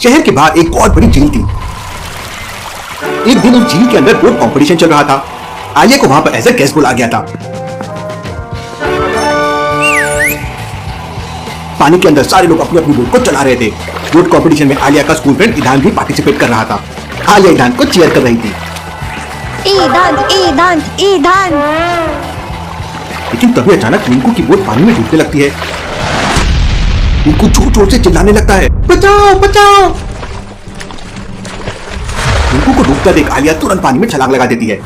शहर के बाहर एक बहुत बड़ी झील थी। एक दिन उस झील के अंदर बोट कंपटीशन चल रहा था। आलिया को वहां पर एज ए गेस्ट बुलाया गया था। पानी के अंदर सारे लोग अपनी अपनी बोट को चला रहे थे। बोट कंपटीशन में आलिया का स्कूल फ्रेंड ईदान भी पार्टिसिपेट कर रहा था। आलिया ईदान को चीयर कर रही थी। ईदान, ईदान, ईदान। लेकिन तभी अचानक मिंकू की बोट पानी में डूबने लगती है। मिंकू जोर जोर से चिल्लाने लगता है, बचाओ बचाओ। मिंकू को डूबता देख आलिया तुरंत पानी में छलांग लगा देती है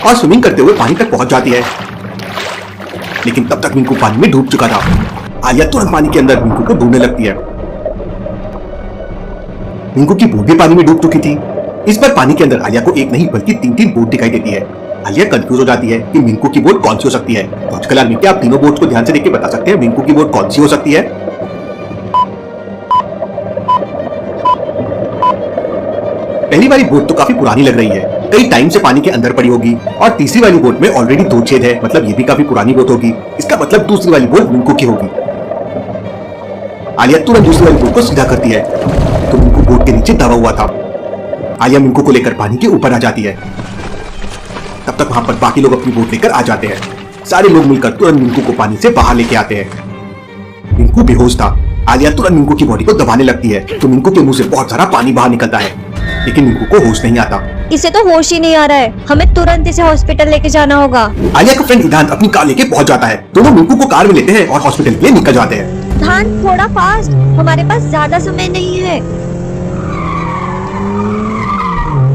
और स्विमिंग करते हुए पानी तक पहुंच जाती है। लेकिन तब तक मिंकू पानी में डूब चुका था। आलिया तुरंत पानी के अंदर मिंकू को ढूंढने लगती है। मिंकू की बोट भी पानी में डूब चुकी थी। इस पर पानी के अंदर आलिया को एक नहीं बल्कि तीन तीन बोट दिखाई देती है। आलिया कंफ्यूज हो जाती है कि मिंकू की बोट कौन सी हो सकती है। लॉजिकल आर्मी क्या आप तीनों बोट्स को ध्यान से देख के बता सकते हैं मिंकू की बोट कौन सी हो सकती है? पहली वाली बोट तो काफी पुरानी लग रही है, कई टाइम से पानी के अंदर पड़ी होगी। और तीसरी वाली बोट में ऑलरेडी 2 छेद है, मतलब ये भी काफी पुरानी बोट होगी। इसका मतलब दूसरी वाली बोट मिंकू की होगी। आलिया तुरंत दूसरी वाली बोट को सीधा करती है तो मिंकू बोट के नीचे दबा हुआ था। आलिया मिंकू को लेकर पानी के ऊपर आ जाती है। तब तक वहां पर बाकी लोग अपनी बोट लेकर आ जाते हैं। सारे लोग मिलकर तुरंत मिंकू को पानी से बाहर लेके आते हैं। मिंकू बेहोश था। आलिया तुरंत मिंकू की बॉडी को दबाने लगती है तो मिंकू के मुंह से बहुत सारा पानी बाहर निकलता है, लेकिन मिंकू को होश नहीं आता। इसे तो होश ही नहीं आ रहा है, हमें तुरंत इसे हॉस्पिटल लेके जाना होगा। आलिया का फ्रेंड ईदान अपनी कार लेके पहुंच जाता है। दोनों मिंकू को कार में लेते हैं और हॉस्पिटल के लिए निकल जाते हैं। धान थोड़ा फास्ट, हमारे पास ज्यादा समय नहीं है।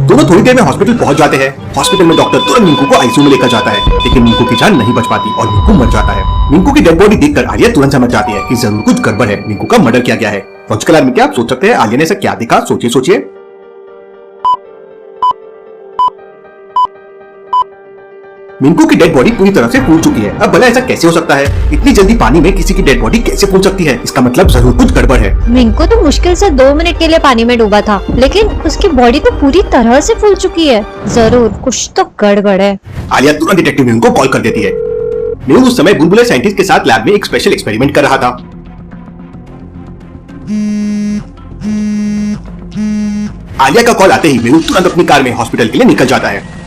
दोनों थोड़ी देर में हॉस्पिटल पहुंच जाते हैं। हॉस्पिटल में डॉक्टर तुरंत मिंकू को आईसीयू में लेकर जाता है, लेकिन मिंकू की जान नहीं बच पाती और मिंकू मर जाता है। मिंकू की डेड बॉडी देखकर आलिया तुरंत समझ जाती है कि जरूर कुछ गड़बड़ है, मिंकू का मर्डर किया गया है। लॉजिकल आर्मी क्या आप सोच सकते हैं आलिया ने ऐसा क्या देखा? सोचिए सोचिए। मिंकू की डेड बॉडी पूरी तरह से फूल चुकी है। अब भला ऐसा कैसे हो सकता है? इतनी जल्दी पानी में किसी की डेड बॉडी कैसे फूल सकती है? इसका मतलब जरूर कुछ गड़बड़ है। मिंकू तो मुश्किल से 2 मिनट के लिए पानी में डूबा था, लेकिन उसकी बॉडी तो पूरी तरह से फूल चुकी है। जरूर कुछ तो गड़बड़ है। आलिया तुरंत डिटेक्टिव मेहुल को कॉल कर देती है। मेहुल उस समय बुलबुले साइंटिस्ट के साथ लैब में एक स्पेशल एक्सपेरिमेंट कर रहा था। आलिया का कॉल आते ही मेहुल तुरंत अपनी कार में हॉस्पिटल के लिए निकल जाता है।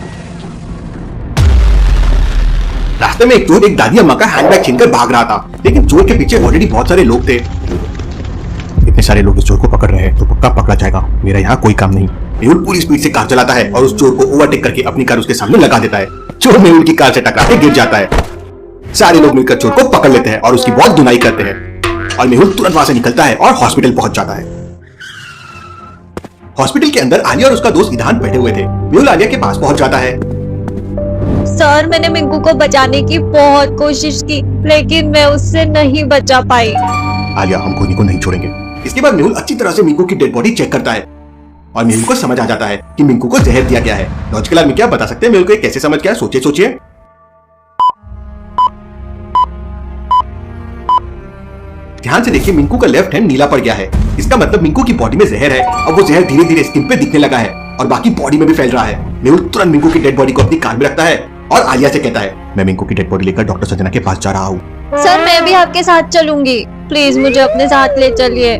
रास्ते में एक चोर एक दादी अम्मा का हैंडबैग छीनकर भाग रहा था, लेकिन चोर के पीछे ऑलरेडी बहुत सारे लोग थे। इतने सारे लोग इस चोर को पकड़ रहे हैं तो पक्का पकड़ा जाएगा, मेरा यहाँ कोई काम नहीं। मेहुल पूरी स्पीड से कार चलाता है और उस चोर को ओवरटेक करके अपनी कार उसके सामने लगा देता है। चोर मेहुल की कार से टकरा के गिर जाता है। सारे लोग मिलकर चोर को पकड़ लेते हैं और उसकी बहुत धुनाई करते हैं और मेहुल तुरंत वहां से निकलता है और हॉस्पिटल पहुंच जाता है। हॉस्पिटल के अंदर आलिया और उसका दोस्त ईदान बैठे हुए थे। मेहुल आलिया के पास पहुंच जाता है। सर, मैंने मिंकू को बचाने की बहुत कोशिश की, लेकिन मैं उससे नहीं बचा पाई। आलिया, हम कोनी को नहीं छोड़ेंगे। इसके बाद मेहुल अच्छी तरह से मिंकू की डेड बॉडी चेक करता है और मेहुल को समझ आ जाता है कि मिंकू को जहर दिया गया है। लॉजिकल आर्मी क्या बता सकते हैं मेहुल को कैसे समझ गया? सोचिए सोचिए। ध्यान से देखिए, मिंकू का लेफ्ट हैंड नीला पड़ गया है। इसका मतलब मिंकू की बॉडी में जहर है और वो जहर धीरे धीरे स्किन पे दिखने लगा है और बाकी बॉडी में भी फैल रहा है। मेहुल तुरंत मिंकू की डेड बॉडी को अपनी कार में रखता है और आलिया से कहता है, मैं मिंकू की डेड बॉडी लेकर डॉक्टर संजना के पास जा रहा हूँ। सर, मैं भी आपके साथ चलूंगी, प्लीज मुझे अपने साथ ले चलिए।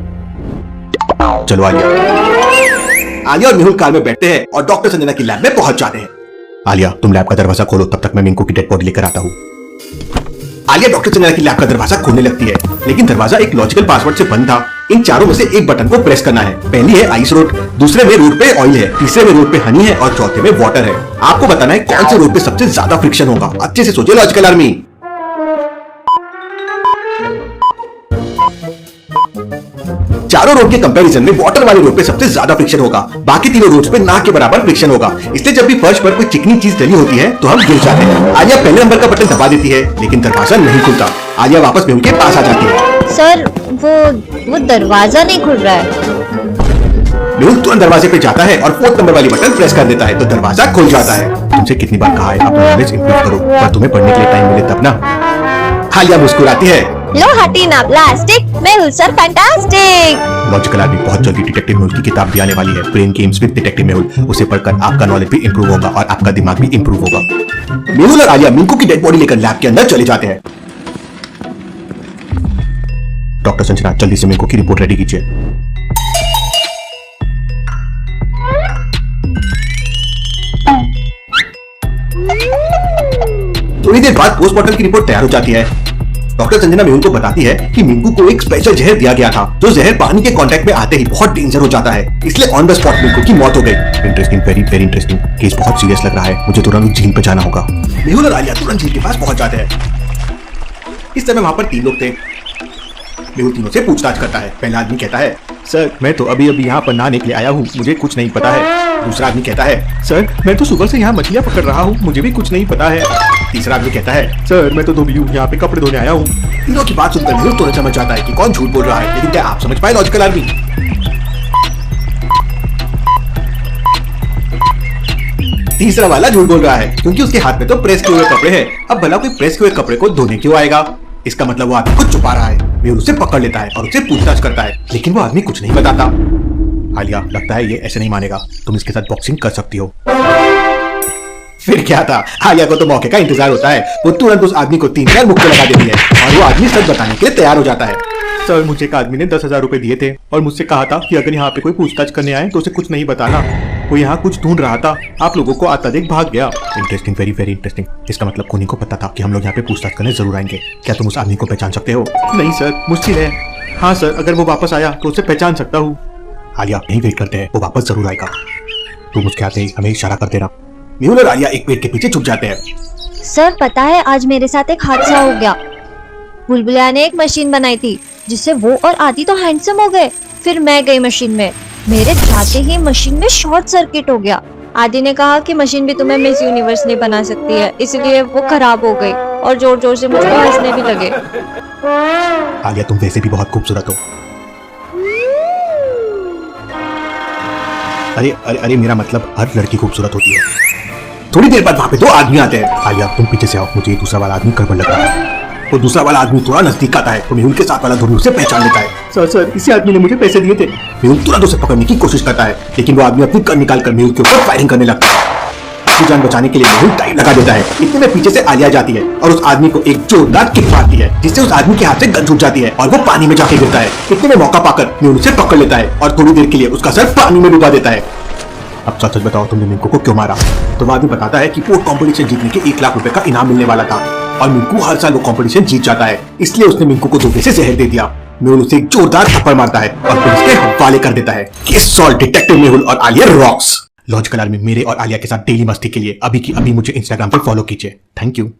चलो आलिया। आलिया और मेहुल कार में बैठते हैं और डॉक्टर संजना की लैब में पहुंच जाते हैं। आलिया, तुम लैब का दरवाजा खोलो, तब तक मैं मिंकू की डेड बॉडी लेकर आता हूँ। आलिया डॉक्टर संजना की लैब का दरवाजा खोलने लगती है, लेकिन दरवाजा एक लॉजिकल पासवर्ड से बंद था। इन चारों में से एक बटन को प्रेस करना है। पहली है आइस रोड, दूसरे में रोड पे ऑयल है, तीसरे में रोड पे हनी है और चौथे में वाटर है। आपको बताना है कौन से रोड पे सबसे ज्यादा फ्रिक्शन होगा। अच्छे से सोचिए लॉजिकल आर्मी। चारों रोड के कंपैरिजन में वाटर वाले रोड पे सबसे ज्यादा फ्रिक्शन होगा। बाकी तीनों रोड्स पे ना के बराबर फ्रिक्शन होगा। इसलिए जब भी फर्श पर कोई चिकनी चीज डली होती है तो हम गिर जाते हैं। आलिया पहले नंबर का बटन दबा देती है, लेकिन दरवाजा नहीं खुलता। आलिया वापस मेहुल के पास आ जाती है। सर, वो दरवाजा नहीं खुल रहा है। मेहुल तुरंत दरवाजे पे जाता है और 4th नंबर वाली बटन प्रेस कर देता है तो दरवाजा खुल जाता है। तुमसे कितनी बार कहा है अपना नॉलेज इंप्रूव करो, पर तुम्हें पढ़ने के लिए टाइम मिले तब ना। आलिया मुस्कुराती है। लो हटी ना plastic, Mehul sir fantastic. Logical army बहुत जल्दी डिटेक्टिव मेहुल की किताब भी आने वाली है, brain games with detective Mehul. उसे पढ़कर आपका नॉलेज भी इंप्रूव होगा और आपका दिमाग भी इंप्रूव होगा। मेहुल और आलिया मिंकू की डेड बॉडी लेकर लैब के अंदर चले जाते हैं। डॉक्टर संजना जल्दी से मिंकू की रिपोर्ट रेडी कीजिए। थोड़ी देर बाद पोस्टमार्टम की रिपोर्ट तैयार हो जाती है। डॉक्टर संजना मेहुल को बताती है कि मिंकू को एक स्पेशल जहर दिया गया था, जो जहर पानी के कांटेक्ट में आते ही बहुत डेंजर हो जाता है, इसलिए ऑन द स्पॉट मिंकू की मौत हो गई। Interesting, very very interesting. Case बहुत सीरियस लग रहा है, मुझे तुरंत झील पे जाना होगा। मेहुल और आलिया तुरंत झील के पास पहुंच जाते हैं। इस समय वहां पर 3 लोग थे। मेहुल तीनों से पूछताछ करता है। पहला आदमी कहता है, सर मैं तो अभी अभी यहाँ पर नहाने के लिए आया हूँ, मुझे कुछ नहीं पता है। दूसरा आदमी कहता है, सर मैं तो सुबह से यहाँ मछलियाँ पकड़ रहा हूँ, मुझे भी कुछ नहीं पता है। तीसरा आदमी कहता है, सर मैं तो धोबी हूँ, यहाँ पे कपड़े धोने आया हूँ। तीनों की बात सुनकर मेहुल तुरंत समझ जाता है कि कौन झूठ बोल रहा है, लेकिन क्या आप समझ पाए लॉजिकल आदमी? तीसरा वाला झूठ बोल रहा है, क्योंकि उसके हाथ में तो प्रेस किए हुए कपड़े हैं। अब भला कोई प्रेस किए हुए कपड़े को धोने क्यों आएगा? इसका मतलब वो आदमी कुछ छुपा रहा है। मेहुल उसे पकड़ लेता है और उससे पूछताछ करता है, लेकिन वो आदमी कुछ नहीं बताता। आलिया, लगता है ये ऐसे नहीं मानेगा, तुम इसके साथ बॉक्सिंग कर सकती हो। फिर क्या था, आलिया को तो मौके का इंतजार होता है। वो तुरंत उस आदमी को 3 मुक्के लगा देती है और वो आदमी सच बताने के लिए तैयार हो जाता है। सर मुझे एक आदमी ने 10,000 रुपए दिए थे और मुझसे कहा था कि अगर यहाँ पे कोई पूछताछ करने आए तो उसे कुछ नहीं बताना। वो यहाँ कुछ ढूंढ रहा था, आप लोगों को आता देख भाग गया। Interesting, very very interesting. इसका मतलब कोनी को पता था कि हम लोग यहाँ पे पूछताछ करने जरूर आएंगे। क्या तुम उस आदमी को पहचान सकते हो? नहीं सर, मुश्किल है। हाँ सर, अगर वो वापस आया तो उसे पहचान सकता हूँ। आलिया, यहीं वेट करते हैं, वो वापस जरूर आएगा। तुम उसके आते ही हमें इशारा कर देना। मेहुल और आलिया एक पेड़ के पीछे छुप जाते हैं। सर पता है, आज मेरे साथ एक हादसा हो गया। बुलबुलिया ने एक मशीन बनाई थी जिससे वो और आदि तो हैंडसम हो गए। फिर मैं गई मशीन में, मेरे जाते ही मशीन में शॉर्ट सर्किट हो गया। आदि ने कहा कि मशीन भी तुम्हें मिस यूनिवर्स नहीं बना सकती है, इसलिए वो खराब हो गई और जोर जोर से मुझको हंसने भी लगे। आलिया, तुम वैसे भी बहुत खूबसूरत हो। अरे अरे अरे, मेरा मतलब हर लड़की खूबसूरत होती है। थोड़ी देर बाद वहां पे 2 आदमी आते हैं। आलिया, तुम पीछे से आओ, मुझे दूसरा वाला आदमी गड़बड़ लग रहा है। वो दूसरा वाला आदमी थोड़ा नजदीक आता है तो मेहुल के साथ वाला धोबी उसे पहचान लेता है। सर इसी आदमी ने मुझे पैसे दिए थे। मेहुल तुरंत उसे पकड़ने की कोशिश करता है, लेकिन वो आदमी अपनी गन निकालकर मेहुल के ऊपर फायरिंग करने लगता है। अपनी जान बचाने के लिए मेहुल टाइम लगा देता है। इतने में पीछे से आलिया जाती है और उस आदमी को एक जोरदार किक मारती है, जिससे उस आदमी के हाथ से गन छूट जाती है और वो पानी में जाके गिरता है। इतने में मौका पाकर मेहुल उसे पकड़ लेता है और थोड़ी देर के लिए उसका सर पानी में डुबा देता है। अब सच बताओ, तुमने मिंकू को क्यों मारा? तो वो आदमी बताता है कि पोर्ट कॉम्पिटिशन जीतने के 1 लाख रुपए का इनाम मिलने वाला था और मिंकू हर साल वो कॉम्पिटिशन जीत जाता है, इसलिए उसने मिंकू को धोखे से जहर दे दिया। मेहुल उसे एक जोरदार थप्पड़ मारता है और पुलिस के हवाले कर देता है। केस सॉल्व, डिटेक्टिव मेहुल और आलिया रॉक्स। लॉजिकल आर्मी मेरे और आलिया के साथ डेली मस्ती के लिए अभी की अभी मुझे इंस्टाग्राम पे फॉलो कीजिए। Thank you.